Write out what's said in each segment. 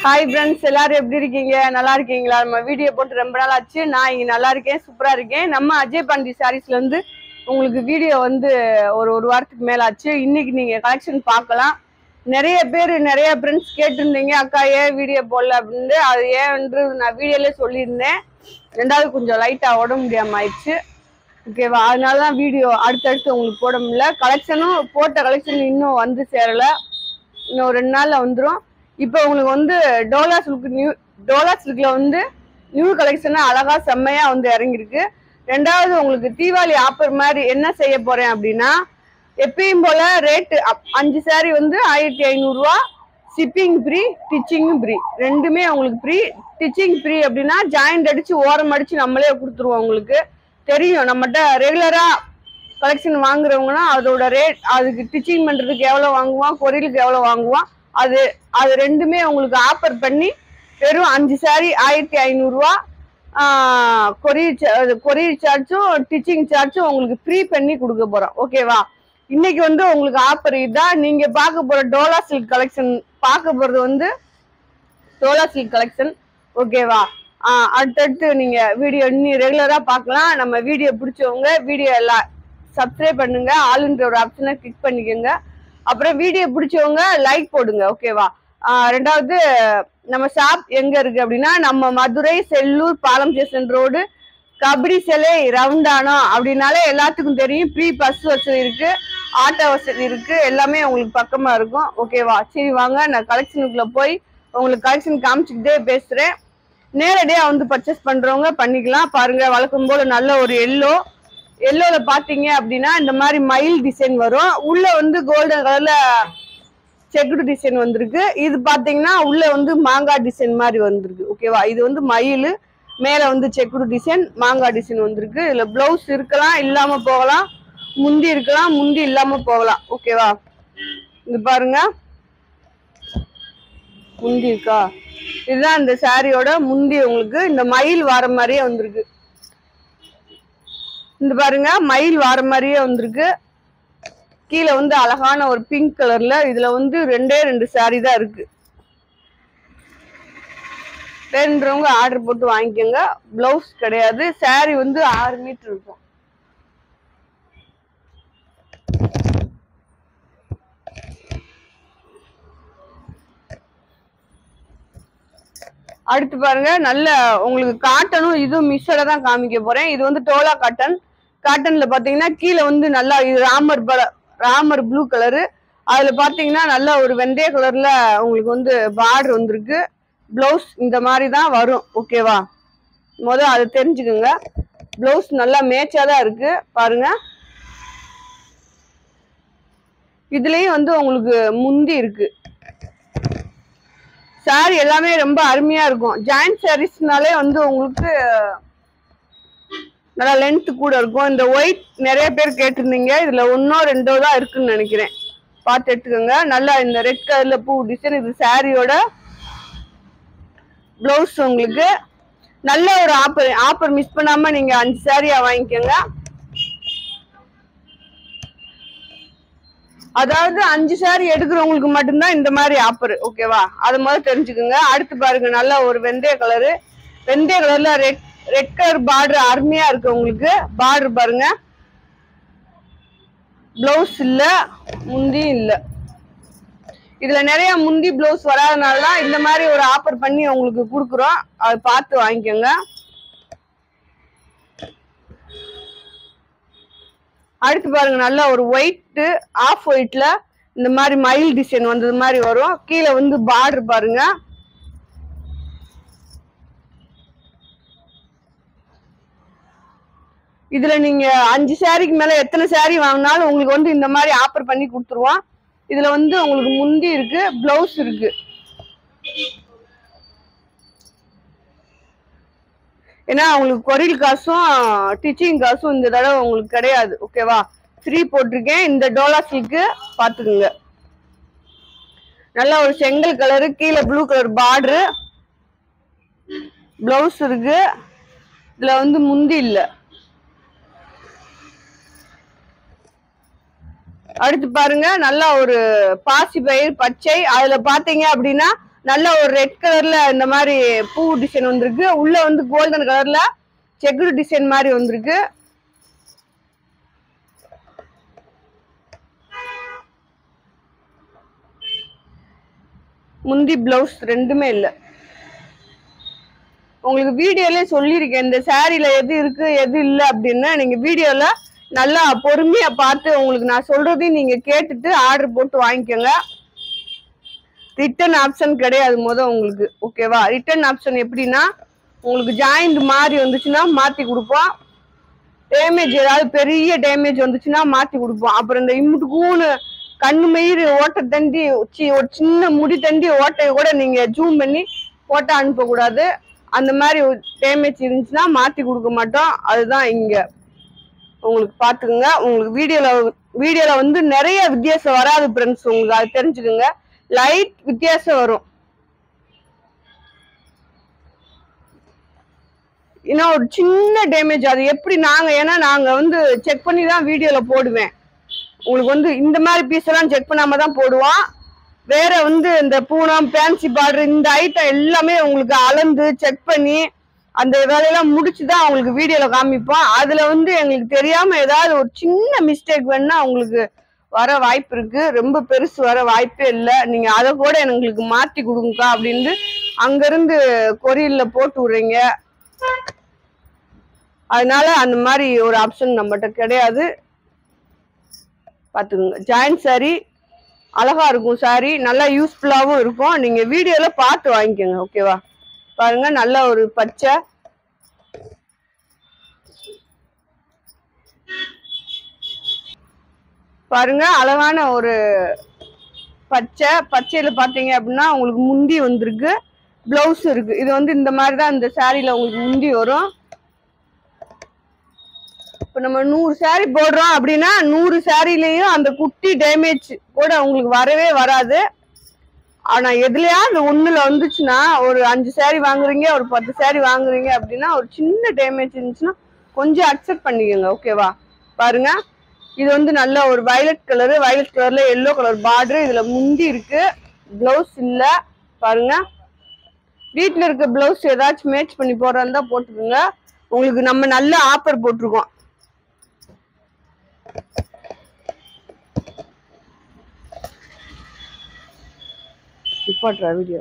Hi friends, எல்லாரும் எப்படி இருக்கீங்க? நல்லா இருக்கீங்களா? நம்ம வீடியோ போட்டு ரொம்ப நாள் ஆச்சு. நான் இங்கே நல்லா இருக்கேன், சூப்பராக இருக்கேன். நம்ம அஜய் பாண்டி சாரீஸ்ல இருந்து உங்களுக்கு வீடியோ வந்து ஒரு வாரத்துக்கு மேலே ஆச்சு. இன்னைக்கு நீங்கள் கலெக்ஷன் பார்க்கலாம். நிறைய பேர் நிறைய ஃப்ரெண்ட்ஸ் கேட்டிருந்தீங்க, அக்கா ஏன் வீடியோ போடல அப்படின்னு. அது ஏன்று நான் வீடியோலே சொல்லியிருந்தேன். ரெண்டாவது கொஞ்சம் லைட்டாக உடம்பு முடியாமல் ஆயிடுச்சு, ஓகேவா? அதனால தான் வீடியோ அடுத்தடுத்து உங்களுக்கு போட முடியல. கலெக்ஷனும் போட்ட கலெக்ஷன் இன்னும் வந்து சேரலை, இன்னும் 2 நாளில் வந்துடும். இப்போ உங்களுக்கு வந்து டோலா சில்க்ல வந்து நியூ கலெக்ஷனா அழகா செம்மையா வந்து இறங்கிருக்கு. ரெண்டாவது உங்களுக்கு தீபாவளி ஆஃபர் மாதிரி என்ன செய்ய போறேன் அப்படின்னா, எப்பயும் போல ரேட்டு 5 சாரி வந்து 1500 ரூபா, ஷிப்பிங் ஃப்ரீ, ஸ்டிச்சிங் ஃப்ரீ, ரெண்டுமே உங்களுக்கு ஃப்ரீ. ஸ்டிச்சிங் ஃப்ரீ அப்படின்னா ஜாயிண்ட் அடிச்சு ஓரம் அடிச்சு நம்மளே கொடுத்துருவோம். உங்களுக்கு தெரியும், நம்மகிட்ட ரெகுலரா கலெக்ஷன் வாங்குறவங்கன்னா அதோட ரேட், அதுக்கு ஸ்டிச்சிங் பண்றதுக்கு எவ்வளவு வாங்குவான், கொரியலுக்கு எவ்வளவு வாங்குவான், அது ரெண்டுமே உங்களுக்கு ஆஃபர் பண்ணி வெறும் 5 சாரி 1500 ரூபா, கொரியர் சார்ஜும் ஸ்டிச்சிங் சார்ஜும் உங்களுக்கு ஃப்ரீ பண்ணி கொடுக்க போறோம், ஓகேவா? இன்னைக்கு வந்து உங்களுக்கு ஆஃபர் இதுதான். நீங்க பார்க்க போற டோலா சில்க் கலெக்ஷன், பார்க்க போறது வந்து டோலா சில்க் கலெக்ஷன், ஓகேவா? அடுத்தடுத்து நீங்க வீடியோ இன்னும் ரெகுலரா பார்க்கலாம். நம்ம வீடியோ பிடிச்சவங்க வீடியோ எல்லாம் சப்ஸ்கிரைப் பண்ணுங்க, ஆளுன்ற ஒரு ஆப்ஷனை கிளிக் பண்ணிக்கோங்க. அப்புறம் வீடியோ பிடிச்சவங்க லைக் போடுங்க, ஓகேவா? ரெண்டாவது, நம்ம ஷாப் எங்க இருக்கு அப்படின்னா, நம்ம மதுரை செல்லூர் பாலம் ஸ்டேஷன் ரோடு, கபடி சிலை ரவுண்டானா அப்படின்னாலே எல்லாத்துக்கும் தெரியும். ஃப்ரீ பஸ் வசதி இருக்கு, ஆட்டோ வசதி இருக்கு, எல்லாமே உங்களுக்கு பக்கமா இருக்கும், ஓகேவா? சரி வாங்க, நான் கலெக்ஷனுக்குள்ள போய் உங்களுக்கு கலெக்ஷன் காமிச்சுக்கிட்டே பேசுறேன். நேரடியா வந்து பர்ச்சேஸ் பண்றவங்க பண்ணிக்கலாம். பாருங்க, வழக்கம் போல நல்ல ஒரு எல்லோல பாத்தீங்க அப்படின்னா இந்த மாதிரி மயில் டிசைன் வரும். உள்ள வந்து கோல்டன் கலர்ல செக்குடு டிசைன் வந்திருக்கு. இது பாத்தீங்கன்னா உள்ள வந்து மாங்காய் டிசைன் மாதிரி வந்திருக்கு, ஓகேவா? இது வந்து மயில், மேல வந்து செக்குடு டிசைன், மாங்காய் டிசைன் வந்திருக்கு. இதுல பிளவுஸ் இருக்கலாம், இல்லாம போகலாம், முந்தி இருக்கலாம், முந்தி இல்லாம போகலாம், ஓகேவா? இது பாருங்க, முந்தி இருக்கா? இதுதான் இந்த சாரியோட முந்தி. உங்களுக்கு இந்த மயில் வார மாதிரியே வந்திருக்கு. இந்த பாருங்க, மயில் வார மாதிரியே வந்திருக்கு. கீழே வந்து அழகான ஒரு பிங்க் கலர்ல. இதுல வந்து 2 சாரி தான் இருக்கு. வேணுன்றவங்க ஆர்டர் போட்டு வாங்கிக்கோங்க. பிளவுஸ் கிடையாது. சாரி வந்து 6 மீட்டர் இருக்கும். அடுத்து பாருங்க, நல்ல உங்களுக்கு காட்டனும் இதுவும் மிக்சடா தான் காமிக்க போறேன். இது வந்து டோலா காட்டன். காட்டன்ல பாத்தீங்கன்னா கீழே வந்து நல்லா இது ராமர் ப்ளூ கலரு. அதுல பாத்தீங்கன்னா நல்ல ஒரு வெந்தய கலர்ல உங்களுக்கு வந்து பார்டர் வந்திருக்கு. பிளவுஸ் இந்த மாதிரி தான் வரும், ஓகேவா? அதை தெரிஞ்சுக்கோங்க. பிளவுஸ் நல்லா மேட்சா தான் இருக்கு, பாருங்க. இதுலயும் வந்து உங்களுக்கு முந்தி இருக்கு. சாரி எல்லாமே ரொம்ப அருமையா இருக்கும். ஜாயிண்ட் சாரீஸ்னாலே வந்து உங்களுக்கு நல்லா லென்த் கூட இருக்கும். இந்த ஒயிட் நிறைய பேர் கேட்டிருந்தீங்க, இதுல 1ஓ 2ஓ தான் இருக்குன்னு நினைக்கிறேன், பார்த்து எடுத்துக்கோங்க. நல்லா இந்த ரெட் கலர்ல பூ டிசைன். இது சாரியோட பிளவுஸ். உங்களுக்கு நல்ல ஒரு ஆஃபர் மிஸ் பண்ணாம நீங்க 5 சாரியா வாங்கிக்கோங்க. அதாவது 5 சாரி எடுக்கிறவங்களுக்கு மட்டும்தான் இந்த மாதிரி ஆஃபர், ஓகேவா? அது மாதிரி தெரிஞ்சுக்கோங்க. அடுத்து பாருங்க, நல்ல ஒரு வெந்தய கலரு. வெந்தய கலர்ல ரெட் கலர் பார்டர் அருமையா இருக்கு. உங்களுக்கு பார்டர் பாருங்க. பிளவுஸ் இல்ல, முந்தி இல்ல. இதுல நிறைய முந்தி பிளவுஸ் வராதனாலதான் இந்த மாதிரி ஒரு ஆஃபர் பண்ணி உங்களுக்கு கொடுக்குறோம். அதை பார்த்து வாங்கிக்கோங்க. அடுத்து பாருங்க, நல்ல ஒரு ஒயிட் ஆஃப் ஒயிட்ல இந்த மாதிரி மயில் டிசைன் வந்தது மாதிரி வரும். கீழே வந்து பார்டர் பாருங்க. இதுல நீங்க 5 சாரிக்கு மேல எத்தனை சாரி வாங்கினாலும் உங்களுக்கு வந்து இந்த மாதிரி ஆஃபர் பண்ணி கொடுத்துருவோம். இதுல வந்து உங்களுக்கு முந்தி இருக்கு, பிளவுஸ் இருக்கு. ஏன்னா உங்களுக்கு கொரியல் காசும் ஸ்டிச்சிங் காசும் இந்த தடவை உங்களுக்கு கிடையாது, ஓகேவா? ஃப்ரீ போட்டிருக்கேன். இந்த டோலா சில்க்கு பாத்துக்குங்க. நல்ல ஒரு செங்கல் கலரு, கீழே ப்ளூ கலர் பார்டரு, பிளவுஸ் இருக்கு. இதுல வந்து முந்தி இல்ல. அடுத்து பாருங்க, நல்ல ஒரு பாசி பயிர் பச்சை. அதுல பாத்தீங்க அப்படின்னா நல்ல ஒரு ரெட் கலர்ல இந்த மாதிரி பூ டிசைன் வந்திருக்கு. உள்ள வந்து கோல்டன் கலர்ல செக்குடு டிசைன் மாதிரி வந்திருக்கு. முந்தி பிளவுஸ் ரெண்டுமே இல்லை. உங்களுக்கு வீடியோல சொல்லியிருக்கேன் இந்த சாரியில எது இருக்கு எது இல்லை அப்படின்னு. நீங்க வீடியோல நல்லா பொறுமையா பார்த்து உங்களுக்கு நான் சொல்றதையும் நீங்க கேட்டுட்டு ஆர்டர் போட்டு வாங்கிக்கோங்க. ரிட்டர்ன் ஆப்ஷன் கிடையாது உங்களுக்கு. ஓகேவா? ரிட்டர்ன் ஆப்ஷன் எப்படின்னா உங்களுக்கு ஜாயிண்ட் மாதிரி வந்துச்சுன்னா மாத்தி கொடுப்போம். டேமேஜ் ஏதாவது பெரிய டேமேஜ் வந்துச்சுன்னா மாத்தி கொடுப்போம். அப்புறம் இந்த இம்முட்டுக்கூன்னு கண்ணு மயிறு ஓட்டை தண்டி ஒரு சின்ன முடி தண்டி ஓட்டையை கூட நீங்க ஜூம் பண்ணி போட்டோ அனுப்பக்கூடாது. அந்த மாதிரி டேமேஜ் இருந்துச்சுன்னா மாத்தி கொடுக்க மாட்டோம். அதுதான் இங்க உங்களுக்கு பாத்துக்கோங்க. உங்களுக்கு வீடியோல வந்து நிறைய வித்தியாசம் வராது ஃப்ரெண்ட்ஸ். உங்களுக்கு அது தெரிஞ்சுக்கோங்க. லைட் வித்தியாசம் வரும். இன்னும் ஒரு சின்ன டேமேஜ் அது எப்படி ஏன்னா நாங்க வந்து செக் பண்ணி தான் வீடியோல போடுவேன். உங்களுக்கு வந்து இந்த மாதிரி பீஸ் எல்லாம் செக் பண்ணாம தான் போடுவோம். வேற வந்து இந்த பூனம் ஃபேன்சி பார்டர் இந்த ஐட்டம் எல்லாமே உங்களுக்கு அளந்து செக் பண்ணி அந்த வேலையெல்லாம் முடிச்சுதான் உங்களுக்கு வீடியோல காமிப்போம். அதுல வந்து எங்களுக்கு தெரியாம ஏதாவது ஒரு சின்ன மிஸ்டேக் வேணும்னா உங்களுக்கு வர வாய்ப்பு இருக்கு. ரொம்ப பெருசு வர வாய்ப்பே இல்லை. நீங்க அதை கூட எங்களுக்கு மாத்தி கொடுங்கக்கா அப்படின்னு அங்க இருந்து கொரியர்ல போட்டு விடுறீங்க. அதனால அந்த மாதிரி ஒரு ஆப்ஷன் நம்மகிட்ட கிடையாது. பாத்துக்கோங்க. ஜாயிண்ட் சாரி அழகா இருக்கும். சாரி நல்லா யூஸ்ஃபுல்லாவும் இருக்கும். நீங்க வீடியோல பார்த்து வாங்கிக்கோங்க. ஓகேவா? பாருங்க நல்ல ஒரு பச்சை பாருங்க அழகான ஒரு பச்சையில பாத்தீங்க அப்படின்னா உங்களுக்கு முந்தி வந்திருக்கு. பிளவுஸ் இருக்கு. இது வந்து இந்த மாதிரிதான் இந்த சாரியில உங்களுக்கு முந்தி வரும். இப்ப நம்ம 100 சாரி போடுறோம் அப்படின்னா 100 சாரிலையும் அந்த குட்டி டேமேஜ் கூட உங்களுக்கு வரவே வராது. ஆனா எதுலயாவது ஒண்ணுல வந்துச்சுன்னா ஒரு 5 சாரி வாங்குறீங்க ஒரு 10 சாரி வாங்குறீங்க அப்படின்னா ஒரு சின்ன டேமேஜ் இருந்துச்சுன்னா கொஞ்சம் அக்செப்ட் பண்ணிக்கோங்க. ஓகேவா? பாருங்க இது வந்து நல்ல ஒரு வயலட் கலர்ல எல்லோ கலர் பார்டர். இதுல முந்தி இருக்கு. பிளவுஸ் இல்ல. பாருங்க வீட்டுல இருக்க பிளவுஸ் ஏதாச்சும் மேட்ச் பண்ணி போடுறதா போட்டுக்கோங்க. உங்களுக்கு நம்ம நல்ல ஆஃபர் போட்டிருக்கோம். வீடியோ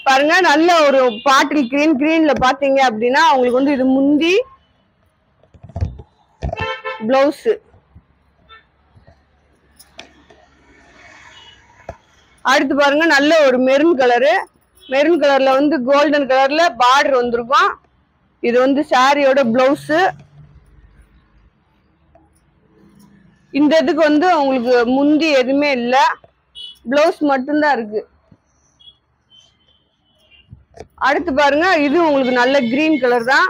பாருங்க நல்ல ஒரு பாட்டில் கிரீன்ல பாத்தீங்க அப்படின்னா உங்களுக்கு வந்து இது முந்தி பிளவுஸ். அடுத்து பாருங்க நல்ல ஒரு மெரூன் கலர்ல வந்து கோல்டன் கலர்ல பார்டர் வந்திருக்கும். இது வந்து சாரியோட பிளவுஸ். இந்த இதுக்கு வந்து உங்களுக்கு முந்தி எதுவுமே இல்ல. பிளவுஸ் மட்டும்தான் இருக்கு. அடுத்து பாருங்க இது உங்களுக்கு நல்ல கிரீன் கலர் தான்.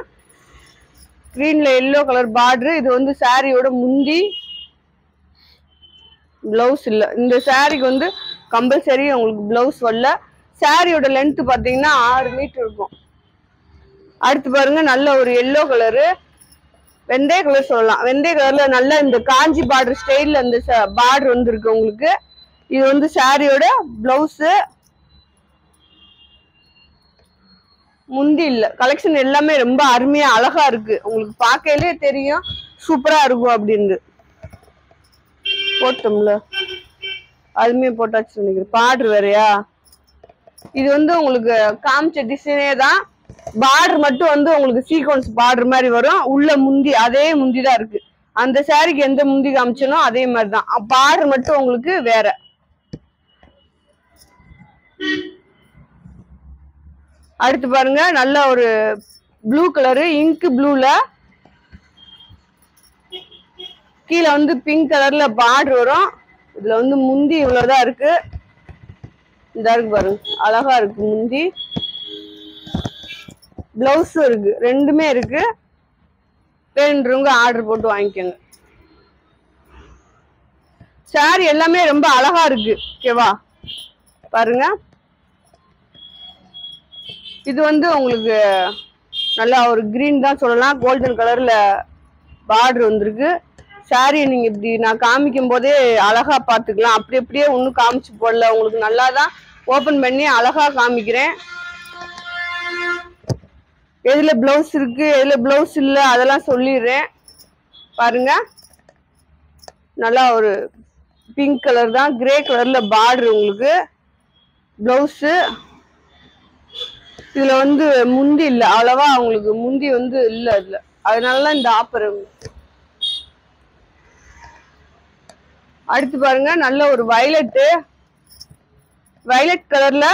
கிரீன்ல எல்லோ கலர் பார்டர். இது வந்து சாரியோட முந்தி. பிளவுஸ் இல்ல. இந்த சாரிக்கு வந்து கம்பல்சரி உங்களுக்கு பிளவுஸ் வரல. சாரியோட லென்த் பாத்தீங்கன்னா 6 மீட்டர் இருக்கும். அடுத்து பாருங்க நல்ல ஒரு எல்லோ கலரு, வெந்தய கலர் சொல்லலாம். வெந்தய கலர்ல நல்ல இந்த காஞ்சி பார்டர் ஸ்டைல்ல இந்த பார்டர் வந்து இருக்கு உங்களுக்கு. இது வந்து சாரியோட பிளவுஸ். முந்தி இல்ல. கலெக்ஷன் எல்லாமே ரொம்ப அருமையா அழகா இருக்கு. உங்களுக்கு பார்க்கையிலே தெரியும் சூப்பரா இருக்கும் அப்படின்னு. போட்டோம்ல அதுமே போட்டாச்சு நினைக்கிறேன். பார்டர் வேறையா? இது வந்து உங்களுக்கு காமிச்ச டிசைனே தான். பார்டர் மட்டும் வந்து உங்களுக்கு சீக்வன்ஸ் பார்டர் மாதிரி வரும். உள்ள முந்தி அதே முந்தி தான் இருக்கு. அந்த சாரிக்கு எந்த முந்தி காமிச்சனோ அதே மாதிரி தான். பார்டர் மட்டும் உங்களுக்கு வேற. அடுத்து பாருங்க நல்ல ஒரு ப்ளூ கலரு, இங்க் ப்ளூல கீழே வந்து பிங்க் கலர்ல பார்டர் வரும். இதுல வந்து முந்தி இவ்வளவுதான் இருக்கு. இந்த இருக்கு பாருங்க அழகா இருக்கு முந்தி. பிளவுஸும் இருக்கு. ரெண்டுமே இருக்கு. வேணுன்றவங்க ஆர்டர் போட்டு வாங்கிக்கோங்க. சாரி எல்லாமே ரொம்ப அழகா இருக்கு. ஓகேவா? பாருங்க இது வந்து உங்களுக்கு நல்லா ஒரு கிரீன் தான் சொல்லலாம். கோல்டன் கலர்ல பார்டர் வந்திருக்கு. சாரி நீங்க இப்படி நான் காமிக்கும் போதே அழகா பாத்துக்கலாம். அப்படியே ஒன்னும் காமிச்சு போடல, உங்களுக்கு நல்லாதான் ஓபன் பண்ணி அழகா காமிக்கிறேன். எதுல பிளவுஸ் இருக்கு எதுல பிளவுஸ் இல்ல அதெல்லாம் சொல்லிடுறேன். பாருங்க, நல்லா ஒரு பிங்க் கலர் தான், கிரே கலர்ல பார்டர் உங்களுக்கு பிளவுஸ். இதுல வந்து முந்தி இல்ல, அவ்வளவா உங்களுக்கு முந்தி வந்து இல்ல இதுல, அதனாலதான் இந்த ஆஃபர். அடுத்து பாருங்க, நல்ல ஒரு வயலட் கலர்ல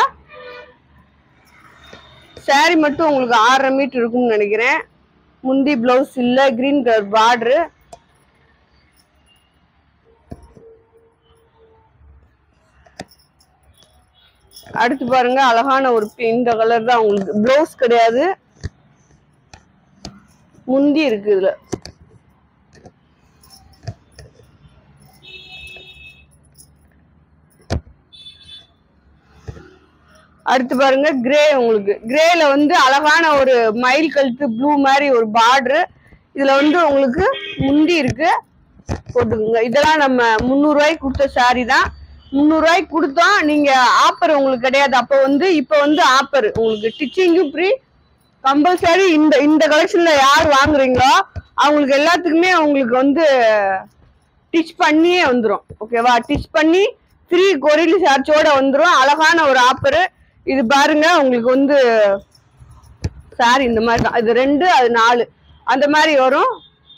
சாரி மட்டும் உங்களுக்கு 6.5 மீட்டர் இருக்கும்னு நினைக்கிறேன். முந்தி பிளவுஸ் இல்ல, கிரீன் கலர் பார்டர். அடுத்து பாருங்க, அழகான ஒரு இந்த கலர் தான் உங்களுக்கு, பிளவுஸ் கிடையாது, முந்தி இருக்கு இதுல. அடுத்து பாருங்க, கிரே உங்களுக்கு கிரேல வந்து அழகான ஒரு மயில் கழுத்து ப்ளூ மாதிரி ஒரு பார்டர். இதுல வந்து உங்களுக்கு முந்தி இருக்கு, போட்டுக்கோங்க. இதெல்லாம் நம்ம 300 ரூபாய்க்கு கொடுத்த சாரி தான். 300 ரூபாய்க்கு கொடுத்தோம், நீங்க ஆஃபர் உங்களுக்கு கிடையாது. அப்ப வந்து இப்ப வந்து ஆஃபர் உங்களுக்கு, ஸ்டிச்சிங்கும் ஃப்ரீ கம்பல்சரி. இந்த கலெக்ஷன்ல யார் வாங்குறீங்களோ அவங்களுக்கு எல்லாத்துக்குமே உங்களுக்கு வந்து ஸ்டிச் பண்ணியே வந்துடும். ஓகேவா? ஸ்டிச் பண்ணி ஃப்ரீ கொரியர் சார்ஜோட வந்துடும். அழகான ஒரு ஆஃபர் இது. பாருங்க, உங்களுக்கு வந்து சாரி இந்த மாதிரி தான், இது 2 அது 4 அந்த மாதிரி வரும்.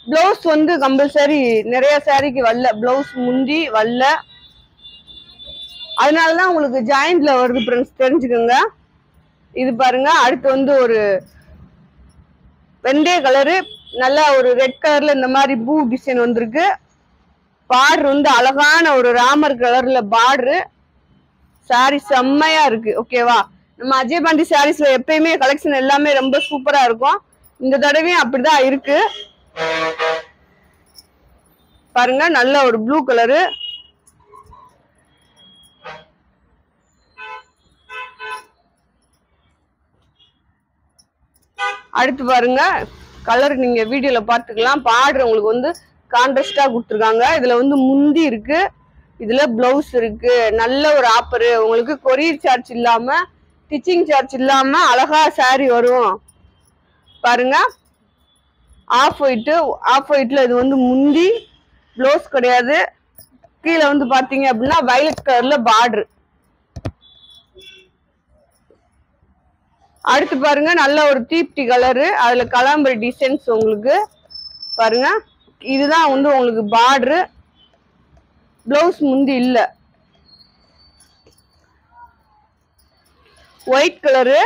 பிளவுஸ் வந்து கம்பல்சரி நிறைய சாரிக்கு வரல, பிளவுஸ் முந்தி வரல, அதனாலதான் உங்களுக்கு ஜாயிண்ட்ல வருது ஃப்ரெண்ட்ஸ், தெரிஞ்சுக்கோங்க. இது பாருங்க, அடுத்து வந்து ஒரு வெந்தய கலரு, நல்லா ஒரு ரெட் கலர்ல இந்த மாதிரி பூ டிசைன் வந்திருக்கு. பார்டர் வந்து அழகான ஒரு ராமர் கலர்ல பார்டரு. சாரி செம்மையா இருக்கு. ஓகேவா? நம்ம அஜய் பாண்டி சாரீஸ்ல எப்பயுமே கலெக்ஷன் எல்லாமே ரொம்ப சூப்பரா இருக்கும். இந்த தடவையும் அப்படிதான் இருக்கு. பாருங்க, நல்ல ஒரு ப்ளூ கலரு. அடுத்து பாருங்க, கலர் நீங்க வீடியோல பாத்துக்கலாம். பார்டர் உங்களுக்கு வந்து கான்ட்ராஸ்டா கொடுத்துருக்காங்க. இதுல வந்து முந்தி இருக்கு, இதுல பிளவுஸ் இருக்கு. நல்ல ஒரு ஆஃபர் உங்களுக்கு, கொரியர் சார்ஜ் இல்லாம, ஸ்டிச்சிங் சார்ஜ் இல்லாம அழகா சாரி வரும். பாருங்க, ஆஃப் ஒயிட்ல இது வந்து முந்தி, பிளவுஸ் கிடையாது. கீழே வந்து பாத்தீங்க அப்படின்னா வயலட் கலர்ல பார்டர். அடுத்து பாருங்க, நல்ல ஒரு தீப்தி கலரு, அதுல கலாம்பரி டிசைன்ஸ் உங்களுக்கு. பாருங்க, இதுதான் வந்து உங்களுக்கு பார்டரு, பிளவுஸ் முந்தி இல்ல. ஒயிட் கலரு,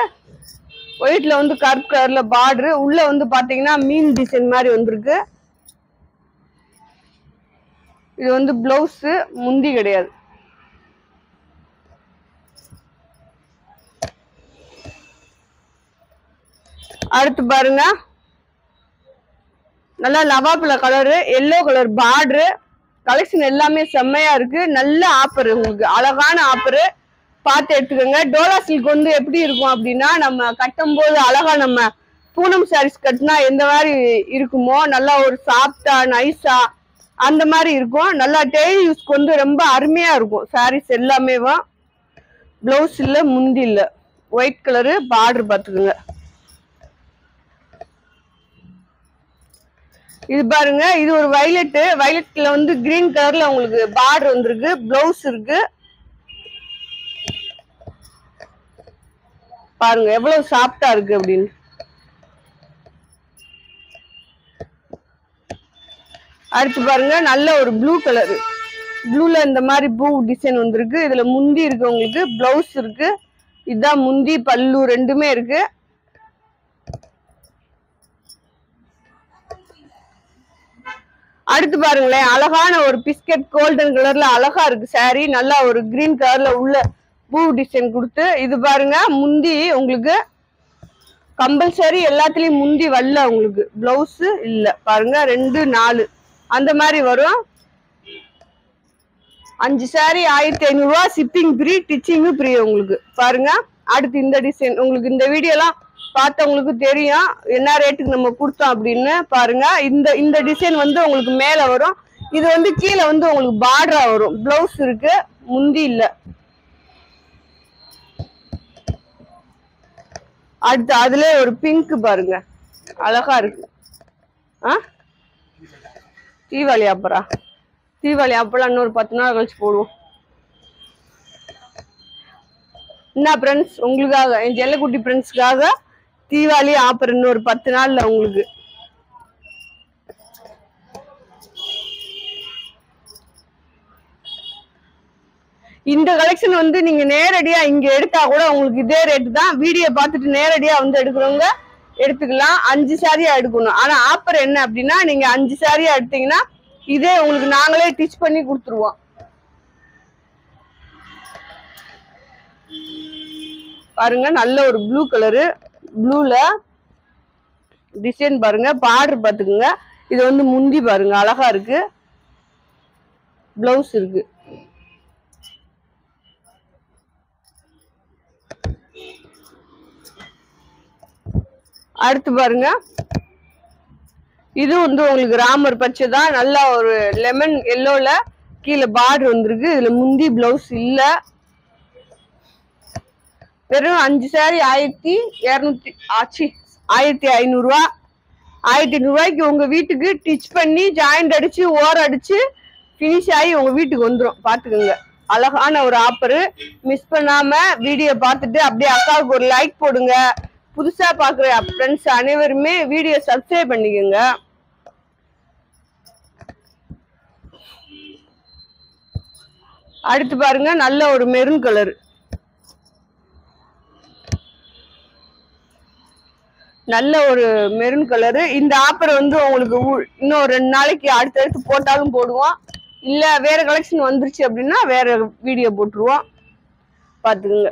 ஒயிட்ல வந்து கருப்பு கலர்ல பார்டரு, உள்ள வந்து பாத்தீங்கன்னா மீன் டிசைன் மாதிரி வந்திருக்கு. இது வந்து பிளவுஸ், முந்தி கிடையாது. அடுத்து பாருங்க, நல்லா நவாப்பழ colour, yellow colour border. Collection எல்லாமே செம்மையா இருக்கு. நல்ல ஆஃபர் உங்களுக்கு, அழகான ஆஃபரு, பார்த்து எடுத்துக்கோங்க. டோலா சில்க் வந்து எப்படி இருக்கும் அப்படின்னா, நம்ம கட்டும் போது அழகா நம்ம பூனம் சாரீஸ் கட்டினா எந்த மாதிரி இருக்குமோ, நல்லா ஒரு சாஃப்டா நைஸா அந்த மாதிரி இருக்கும். நல்லா டெய்லி யூஸ்க்கு வந்து ரொம்ப அருமையா இருக்கும் சாரீஸ் எல்லாமே. பிளவுஸ் இல்ல, முந்தி இல்ல, ஒயிட் கலரு பார்டர் பார்த்துக்குங்க. இது பாருங்க, இது ஒரு வயலட்ல வந்து கிரீன் கலர்ல உங்களுக்கு பார்டர் வந்திருக்கு, பிளவுஸ் இருக்கு. பாருங்க எவ்வளவு சாஃப்டா இருக்கு அப்படின்னு. அடுத்து பாருங்க, நல்ல ஒரு ப்ளூ கலரு, ப்ளூல இந்த மாதிரி பூ டிசைன் வந்திருக்கு. இதுல முந்தி இருக்கு உங்களுக்கு, பிளவுஸ் இருக்கு. இதுதான் முந்தி, பல்லு ரெண்டுமே இருக்கு. அடுத்து பாருங்களேன், அழகான ஒரு பிஸ்கட் கோல்டன் கலர்ல அழகா இருக்கு சாரி. நல்லா ஒரு கிரீன் கலர்ல உள்ள பூ டிசைன் கொடுத்து. இது பாருங்க, முந்தி உங்களுக்கு கம்பல்சரி எல்லாத்துலயும் முந்தி வரல உங்களுக்கு, பிளவுஸ் இல்ல. பாருங்க 2, 4 அந்த மாதிரி வரும். 5 சாரி 1500 ரூபாய், ஷிப்பிங் ஃப்ரீ, ஸ்டிச்சிங்கும் ஃப்ரீ உங்களுக்கு. பாருங்க, அடுத்து இந்த டிசைன் உங்களுக்கு இந்த வீடியோலாம் பார்த்தவங்களுக்கு தெரியும் என்ன ரேட்டுக்கு நம்ம கொடுத்தோம் அப்படின்னு. பாருங்க, இந்த டிசைன் வந்து உங்களுக்கு மேல வரும். இது வந்து கீழே வந்து உங்களுக்கு பார்டரா வரும். பிளவுஸ் இருக்கு, முந்தி இல்ல. அடுத்து அதுல ஒரு பிங்க் பாருங்க, அழகா இருக்கு. தீபாவளி ஆப்பரா? தீபாவளி ஆப்பெல்லாம் இன்னொரு 10 நாள் கழிச்சு போடுவோம். என்ன ஃப்ரெண்ட்ஸ், உங்களுக்காக, என் செல்லக்குட்டி ஃப்ரெண்ட்ஸ்க்காக தீபாவளி ஆப்பர் இன்னொரு 10 நாள்ல உங்களுக்கு. இந்த கலெக்ஷன் வந்து நீங்க நேரடியா இங்க எடுத்தா கூட உங்களுக்கு இதே ரேட்டு தான். வீடியோ பார்த்துட்டு நேரடியா வந்து எடுக்கிறவங்க எடுத்துக்கலாம். 5 சாரியா எடுக்கணும். ஆனா ஆப்பர் என்ன அப்படின்னா, நீங்க 5 சாரியா எடுத்தீங்கன்னா இதே உங்களுக்கு நாங்களே டிச் பண்ணி கொடுத்துருவோம். பாருங்க, நல்ல ஒரு ப்ளூ கலரு, ப்ளூல டிசைன் பாருங்க, பார்டர் பாத்துக்குங்க. இது வந்து முந்தி பாருங்க, அழகா இருக்கு. பிளவுஸ் இருக்கு. அடுத்து பாருங்க, இது வந்து உங்களுக்கு ராமர் பச்சை தான். நல்லா ஒரு லெமன் எல்லோல கீழே பார்டர் வந்திருக்கு. இதுல முந்தி பிளவுஸ் இல்ல. வெறும் 5 சாரி 1200 ஆச்சு. 1500 ரூபா. 1500 ரூபாய்க்கு உங்க வீட்டுக்கு டிச் பண்ணி ஜாயிண்ட் அடிச்சு ஓரம் அடிச்சு பினிஷ் ஆகி உங்க வீட்டுக்கு வந்துடும். பாத்துக்கோங்க, அழகான ஒரு ஆஃபரு. மிஸ் பண்ணாம வீடியோ பார்த்துட்டு அப்படியே அக்காவுக்கு ஒரு லைக் போடுங்க. புதுசா பாக்குற ஃப்ரெண்ட்ஸ் அனைவருமே வீடியோ சப்ஸ்கிரைப் பண்ணிக்கோங்க. அடுத்து பாருங்க, நல்ல ஒரு மெரூன் கலர், நல்ல ஒரு மெரூன் கலரு. இந்த ஆஃபர் வந்து உங்களுக்கு இன்னும் 2 நாளைக்கு அடுத்தடுத்து போட்டாலும் போடுவோம். இல்ல வேற கலெக்ஷன் வந்துருச்சு அப்படின்னா வேற வீடியோ போட்டுருவோம். பாத்துக்கோங்க.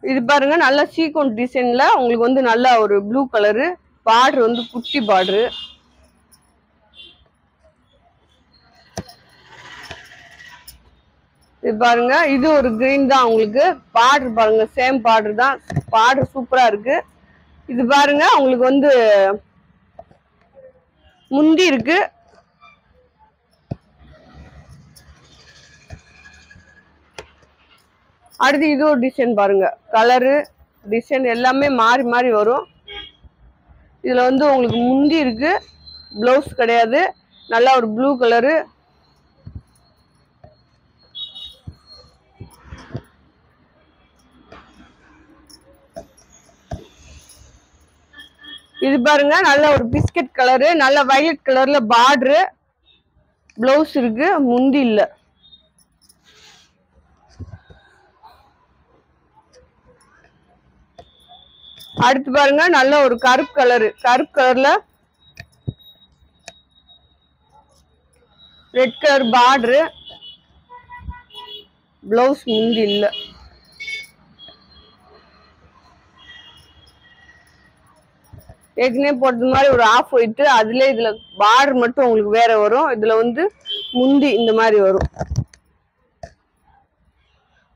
இது பாருங்க, நல்ல சீக்வென்ஸ் டிசைன்ல உங்களுக்கு வந்து நல்ல ஒரு ப்ளூ கலரு. பார்டர் வந்து குட்டி பார்டரு. இது பாருங்க, இது ஒரு கிரீன் தான். உங்களுக்கு பார்டர் பாருங்க, சேம் பார்டர் தான். பார்டர் சூப்பரா இருக்கு. இது பாருங்க, உங்களுக்கு வந்து முந்தி இருக்கு. அடுத்து இது ஒரு டிசைன் பாருங்க, கலரு டிசைன் எல்லாமே மாறி மாறி வரும். இதுல வந்து உங்களுக்கு முந்தி இருக்கு, பிளவுஸ் கிடையாது. நல்லா ஒரு ப்ளூ கலரு. இது பாருங்க, நல்ல ஒரு பிஸ்கட் கலரு, நல்ல வயலட் கலர்ல பார்டரு. பிளவுஸ் இருக்கு, முந்தி இல்ல. அடுத்து பாருங்க, நல்ல ஒரு கருப்பு கலரு, கருப்பு கலர்ல ரெட் கலர் பார்டரு. பிளவுஸ் முந்தி இல்ல. ஏற்கனவே போட்டது மாதிரி ஒரு ஆஃப் ஒயிட், அதுல இதுல பார்டர் மட்டும் உங்களுக்கு வேற வரும். இதுல வந்து முந்தி இந்த மாதிரி வரும்.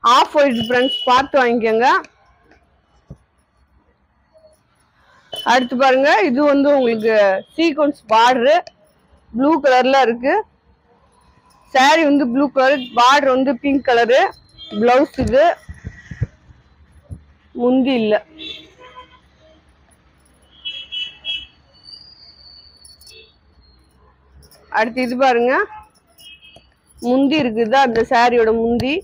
ஆஃப் ஒயிட் ஃப்ரெண்ட்ஸ், பார்த்து வாங்கிக்கோங்க. அடுத்து பாருங்க, இது வந்து உங்களுக்கு சீக்வென்ஸ் பார்டரு, ப்ளூ கலர்ல இருக்கு. சாரி வந்து ப்ளூ கலர், பார்டர் வந்து பிங்க் கலரு. பிளவுஸ் இது, முந்தி இல்ல. அடுத்து இது பாருங்க, முந்தி இருக்குது, அந்த சாரியோட முந்தி.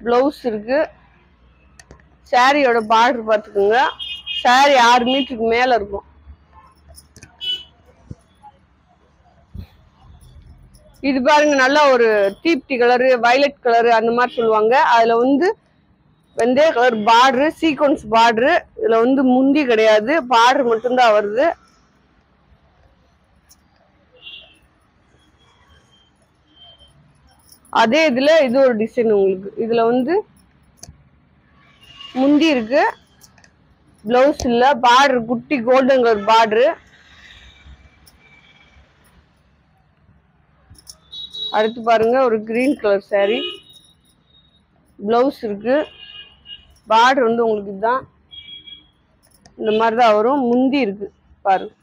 பிளவுஸ் இருக்கு. சாரியோட பார்டர் பார்த்துக்குங்க. சாரி 6 மீட்டருக்கு மேல இருக்கும். இது பாருங்க, நல்லா ஒரு தீப்தி கலரு, வயலட் கலரு அந்த மாதிரி சொல்லுவாங்க. அதுல வந்து வெந்தய கலர் பார்டரு, சீக்வென்ஸ் பார்டரு. இதுல வந்து முந்தி கிடையாது, பார்டர் மட்டும்தான் வருது. அதே இதுல இது ஒரு டிசைன் உங்களுக்கு. இதுல வந்து முந்தி இருக்கு, பிளவுஸ் இல்ல. பார்டர் குட்டி கோல்டன் கலர் பார்டரு. அடுத்து பாருங்க ஒரு கிரீன் கலர் saree, பிளவுஸ் இருக்கு, பார்டர் வந்து உங்களுக்கு இதுதான், இந்த மாதிரி தான் வரும். முந்தி இருக்கு பாருங்க.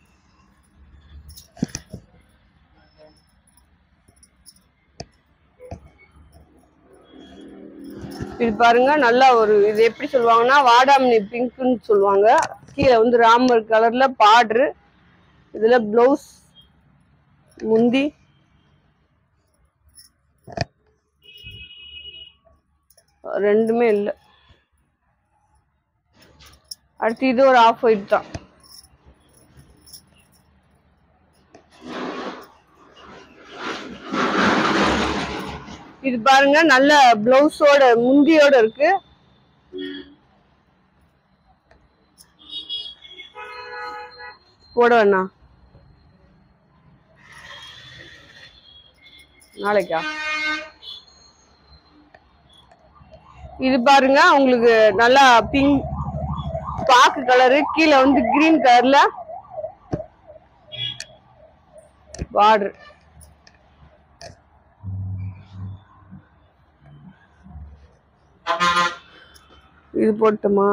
இது பாருங்க நல்லா ஒரு இது எப்படி சொல்லுவாங்கன்னா வாடாமணி பிங்க்னு சொல்லுவாங்க. கீழே வந்து ராமர் கலர்ல பார்டர், இதுல பிளவுஸ், முந்தி, ரெண்டுமே இல்லை. அடுத்து இது ஒரு ஆஃப் ஒயிட் தான். இது பாருங்க நல்ல பிளவுஸோட முந்தியோட இருக்கு. போட வேணா நாளைக்கா. இது பாருங்க உங்களுக்கு நல்லா பிங்க் பாக்கு கலரு, கீழே வந்து கிரீன் கலர்ல பார்டர். இது போட்டுமா?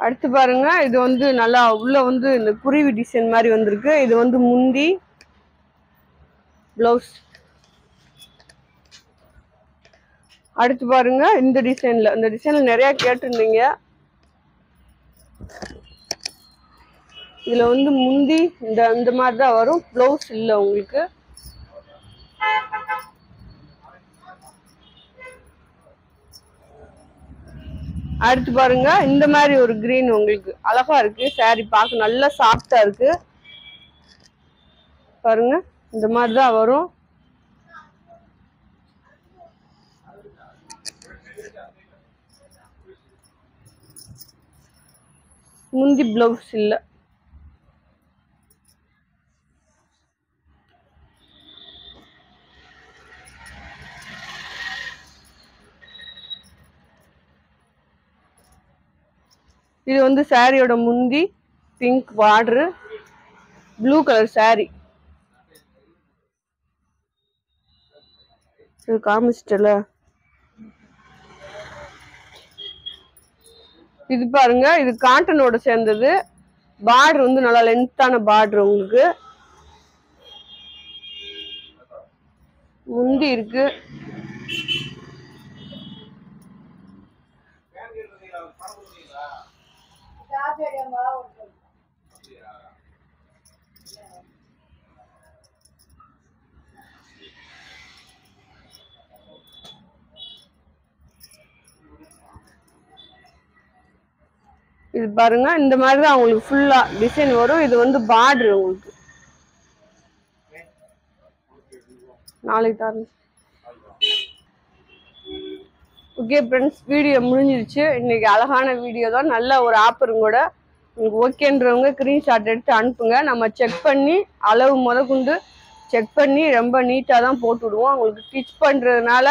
அடுத்து பாருங்க இது வந்து நல்லா உள்ள வந்து இந்த குருவி டிசைன் மாதிரி வந்திருக்கு. இது வந்து முந்தி, பிளவுஸ். அடுத்து பாருங்க இந்த டிசைன்ல நிறைய கேட்டிருந்தீங்க. இதுல வந்து முந்தி இந்த மாதிரி தான் வரும், பிளவுஸ் இல்லை உங்களுக்கு. அடுத்து பாருங்க இந்த மாதிரி ஒரு கிரீன் உங்களுக்கு அழகா இருக்கு. saree பார்க்க நல்லா சாஃப்டா இருக்கு பாருங்க. இந்த மாதிரி தான் வரும். முந்தி பிளவுஸ் இல்லை. இது வந்து சாரியோட முந்தி, pink border, blue colour saree. இது காமிச்சிட்டல. இது பாருங்க இது காட்டனோட சேர்ந்தது. பார்டர் வந்து நல்லா லென்த்தான பார்டர் உங்களுக்கு. முந்தி இருக்கு. இது பாருங்க இந்த மாதிரி தான் உங்களுக்கு ஃபுல்லா டிசைன் வரும். இது வந்து பார்டர் உங்களுக்கு. நாளைக்கு தரேன். ஓகே ஃப்ரெண்ட்ஸ், வீடியோ முடிஞ்சிருச்சு. இன்னைக்கு அழகான வீடியோ தான், நல்ல ஒரு ஆஃபரும் கூட. உங்களுக்கு ஓகேன்றவங்க ஸ்க்ரீன்ஷாட் எடுத்து அனுப்புங்க. நம்ம செக் பண்ணி அளவு முதற்கொண்டு செக் பண்ணி ரொம்ப நீட்டாக தான் போட்டு விடுவோம். உங்களுக்கு ஸ்டிச் பண்ணுறதுனால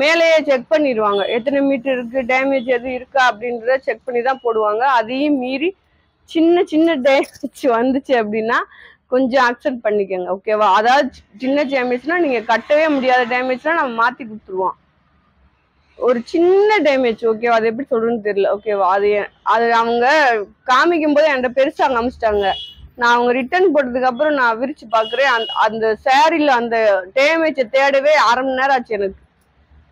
மேலேயே செக் பண்ணிடுவாங்க, எத்தனை மீட்டர் இருக்கு, டேமேஜ் எதுவும் இருக்கா அப்படின்றத செக் பண்ணி தான் போடுவாங்க. அதையும் மீறி சின்ன சின்ன டேமேஜ் வந்துச்சு அப்படின்னா கொஞ்சம் அக்செப்ட் பண்ணிக்கோங்க, ஓகேவா? அதாவது சின்ன டேமேஜ்னா நீங்க கட்டவே முடியாத டேமேஜ்னா நம்ம மாத்தி கொடுத்துருவோம். ஒரு சின்ன டேமேஜ், ஓகேவா? அது எப்படி சொல்றதுன்னு தெரியல, ஓகேவா? அது அவங்க காமிக்கும் போது என்கிட்ட பெருசா காமிச்சிட்டாங்க. நான் அவங்க ரிட்டர்ன் போட்டதுக்கு அப்புறம் நான் விரிச்சு பாக்குறேன், அந்த சேரீல அந்த டேமேஜை தேடவே 1/2 மணி நேரம் ஆச்சு எனக்கு.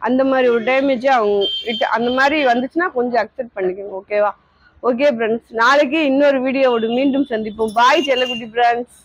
அந்த மாதிரி ஒரு டேமேஜ் அவங்க அந்த மாதிரி வந்துச்சுன்னா கொஞ்சம் அக்செப்ட் பண்ணிக்கோங்க, ஓகேவா? ஓகே ஃப்ரெண்ட்ஸ், நாளைக்கு இன்னொரு வீடியோவோட மீண்டும் சந்திப்போம். பாய் செல்லக்குட்டி ஃப்ரெண்ட்ஸ்.